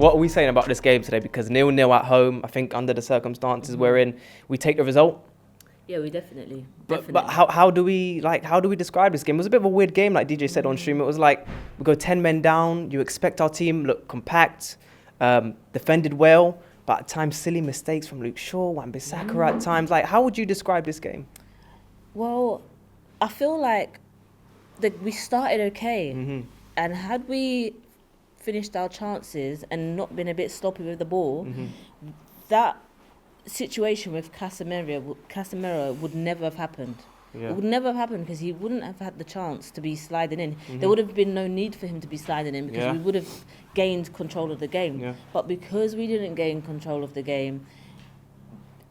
what are we saying about this game today? Because 0-0 at home, I think under the circumstances we're in, we take the result. Yeah, we definitely. But how do we describe this game? It was a bit of a weird game, like DJ said on stream. It was like we go 10 men down. You expect our team look compact, defended well, but at times silly mistakes from Luke Shaw, Wan-Bissaka at times. Like, how would you describe this game? Well, I feel like we started okay, and had we finished our chances and not been a bit sloppy with the ball, that situation with Casemiro would never have happened. Yeah. It would never have happened because he wouldn't have had the chance to be sliding in. There would have been no need for him to be sliding in because we would have gained control of the game. Yeah. But because we didn't gain control of the game,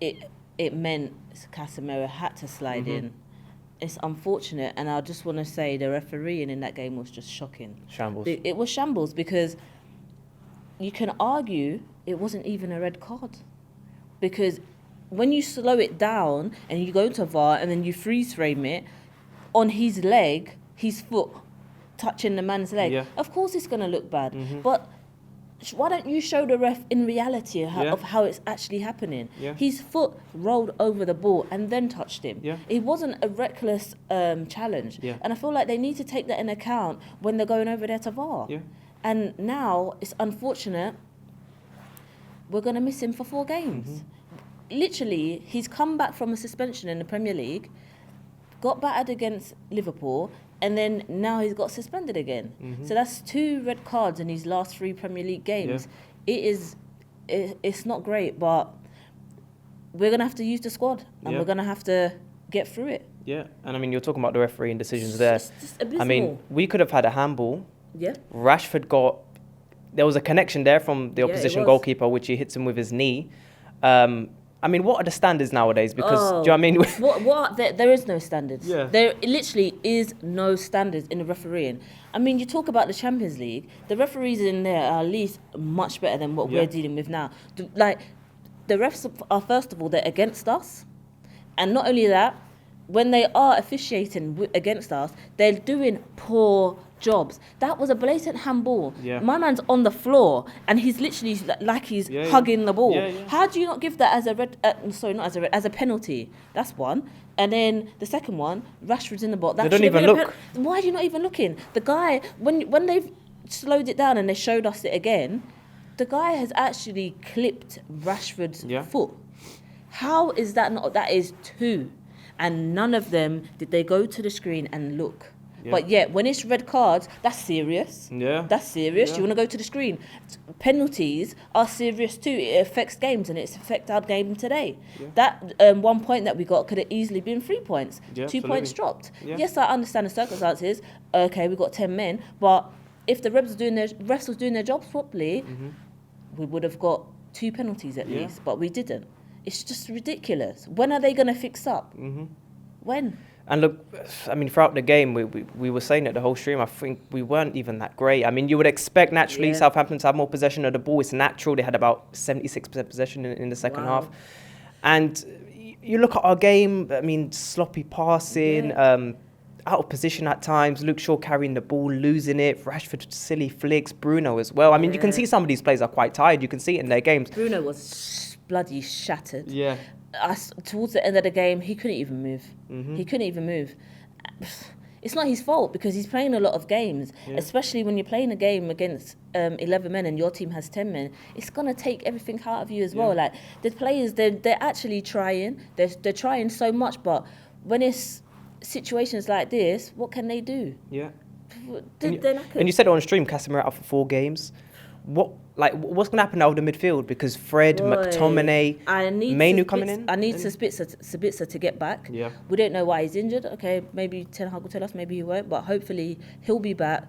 it meant Casemiro had to slide in. It's unfortunate, and I just want to say the refereeing in that game was just shocking. Shambles. It was shambles because you can argue it wasn't even a red card. Because when you slow it down and you go to VAR and then you freeze frame it, on his leg, his foot touching the man's leg, of course it's going to look bad. But why don't you show the ref in reality of how it's actually happening? His foot rolled over the ball and then touched him. It wasn't a reckless challenge. And I feel like they need to take that in account when they're going over there to VAR. And now it's unfortunate we're going to miss him for 4 games. Literally, he's come back from a suspension in the Premier League, got battered against Liverpool, and then now he's got suspended again. So that's 2 red cards in his last 3 Premier League games. It's not great, but we're going to have to use the squad, and we're going to have to get through it. Yeah, and I mean, you're talking about the refereeing decisions there. It's just abysmal. I mean, we could have had a handball. Yeah. Rashford there was a connection there from the opposition goalkeeper, which he hits him with his knee. I mean, what are the standards nowadays? Because, do you know what I mean? There is no standards. There literally is no standards in the refereeing. I mean, you talk about the Champions League, the referees in there are at least much better than what we're dealing with now. The refs are, first of all, they're against us. And not only that, when they are officiating against us, they're doing poor jobs. That was a blatant handball. My man's on the floor and he's literally like he's hugging the ball. How do you not give that as a red? As a penalty? That's one. And then the second one, Rashford's in the box. They don't even look. Why are you not even looking? The guy, when they've slowed it down and they showed us it again, the guy has actually clipped Rashford's foot. How is that not? That is 2. And none of them did they go to the screen and look. But yet, when it's red cards, that's serious. That's serious. You want to go to the screen. Penalties are serious too. It affects games, and it's affected our game today. That 1 point that we got could have easily been 3 points. 2 points dropped. Yes, I understand the circumstances. Okay, we got 10 men, but if the refs was doing their jobs properly, we would have got 2 penalties at least. But we didn't. It's just ridiculous. When are they going to fix up? When? And look, I mean, throughout the game, we were saying it the whole stream, I think we weren't even that great. I mean, you would expect naturally Southampton to have more possession of the ball. It's natural. They had about 76% possession in the second half. And you look at our game, I mean, sloppy passing, out of position at times, Luke Shaw carrying the ball, losing it, Rashford silly flicks, Bruno as well. I mean, you can see some of these players are quite tired. You can see it in their games. Bruno was bloody shattered. Towards the end of the game, he couldn't even move. He couldn't even move. It's not his fault because he's playing a lot of games, especially when you're playing a game against 11 men and your team has 10 men. It's going to take everything out of you as well. Like, the players, they're actually trying. They're trying so much, but when it's situations like this, what can they do? And you said it on stream, Casemiro out for 4 games. What's going to happen now with the midfield? Because Fred, McTominay, Mainu coming in? I need Sabitzer to get back. We don't know why he's injured. Okay, maybe Ten Hag will tell us, maybe he won't, but hopefully he'll be back,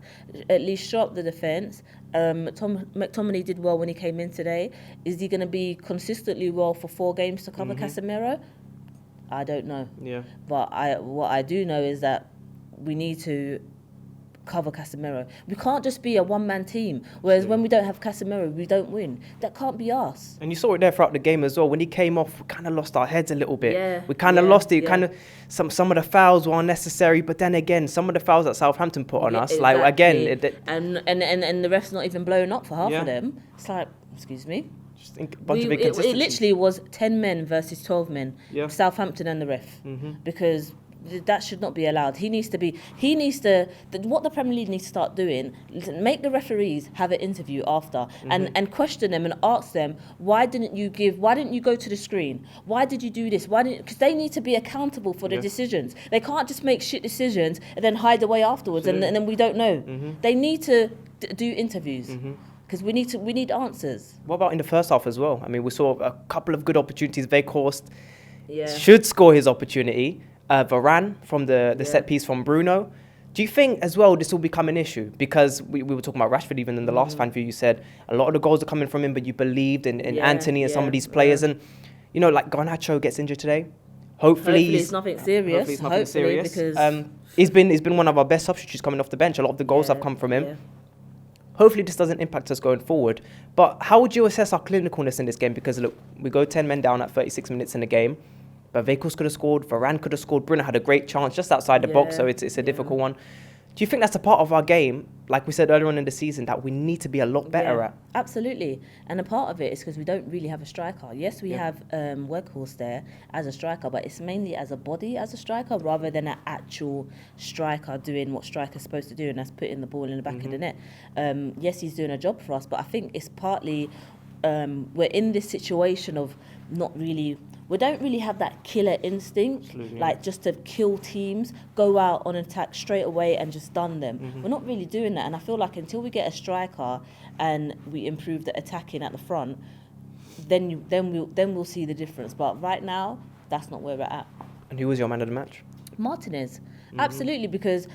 at least show up the defence. McTominay did well when he came in today. Is he going to be consistently well for 4 games to cover Casemiro? I don't know. But what I do know is that we need to cover Casemiro. We can't just be a one-man team. Whereas when we don't have Casemiro, we don't win. That can't be us. And you saw it there throughout the game as well. When he came off, we kind of lost our heads a little bit. Yeah, We kind of lost it. yeah. Kind of some of the fouls were unnecessary, but then again, some of the fouls that Southampton put on us, like Exactly. again, and the ref's not even blowing up for half Yeah. of them. It's like, excuse me. just a bunch of It inconsistencies. literally was 10 men versus 12 men. Yeah. Southampton and the ref. Because that should not be allowed. What the Premier League needs to start doing, make the referees have an interview after and question them and ask them, why didn't you go to the screen? Why did you do this? Because they need to be accountable for the decisions. They can't just make shit decisions and then hide away afterwards and then we don't know. They need to do interviews. Because we need answers. What about in the first half as well? I mean, we saw a couple of good opportunities. Weghorst Yeah. should score his opportunity. Varane from the set piece from Bruno. Do you think as well this will become an issue? Because we were talking about Rashford even in the last fan view. You said a lot of the goals are coming from him, but you believed in Anthony and some of these players. And, you know, like Garnacho gets injured today. Hopefully it's nothing serious. Hopefully it's nothing serious. Because he's been one of our best substitutes coming off the bench. A lot of the goals have come from him. Yeah. Hopefully this doesn't impact us going forward. But how would you assess our clinicalness in this game? Because look, we go 10 men down at 36 minutes in the game. But Weghorst could have scored, Varane could have scored, Bruno had a great chance just outside the box, so it's a difficult one. Do you think that's a part of our game, like we said earlier on in the season, that we need to be a lot better at? Absolutely. And a part of it is because we don't really have a striker. Yes, we have Weghorst there as a striker, but it's mainly as a body as a striker rather than an actual striker doing what striker's supposed to do, and that's putting the ball in the back of the net. Yes, he's doing a job for us, but I think it's partly we're in this situation of we don't really have that killer instinct, like just to kill teams, go out on attack straight away and just done them. We're not really doing that, and I feel like until we get a striker and we improve the attacking at the front, then we'll see the difference. But right now, that's not where we're at. And who was your man of the match? Martinez, absolutely, because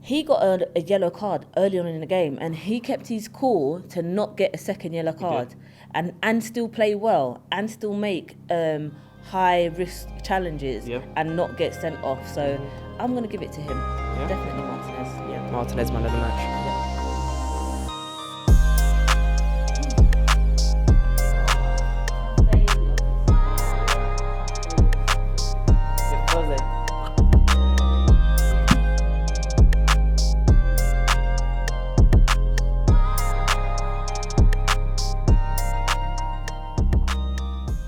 he got a yellow card early on in the game, and he kept his cool to not get a second yellow card, and still play well, and still make high risk challenges, and not get sent off. So I'm going to give it to him. Definitely Martinez. Yeah. Martinez, man of the match. Thursday.